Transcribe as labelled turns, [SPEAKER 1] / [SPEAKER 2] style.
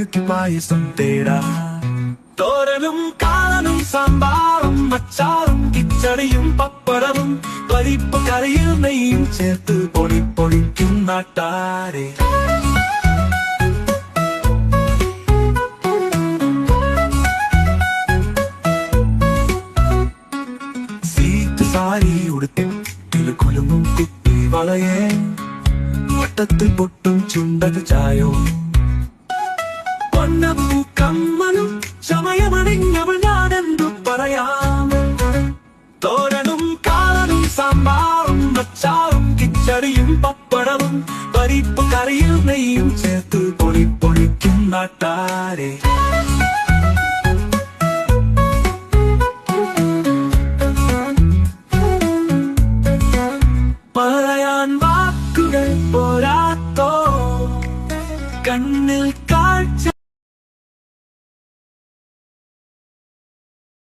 [SPEAKER 1] ഒരുക്കി പായസം തേടാ. തോരനും കാളനും സാമ്പാറും അച്ചാറും കിച്ചടിയും പപ്പടവും പരിപ്പ് കറിയിൽ നെയ്യും ചേർത്ത് പൊടിക്കും നാട്ടാരെ. സാരി ഉടുത്തി കുലുങ്ങും കുത്തി വളയേ വട്ടത്തിൽ പൊട്ടും ചുണ്ടത് ചായോ. പൊന്നപ്പൂ കമ്മലും ചമയമണിഞ്ഞവൾ ഞാനെന്തു പറയാം. തോരനും കാളനും സാമ്പാറും അച്ചാറും കിച്ചടിയും പപ്പടവും പരിപ്പ് കറിയിൽ നെയ്യും ചേർത്ത് പൊടിക്കും നാട്ടാരെ. പറയാൻ വാക്കുകൾ പോരാത്തോ കണ്ണിൽ കാഴ്ച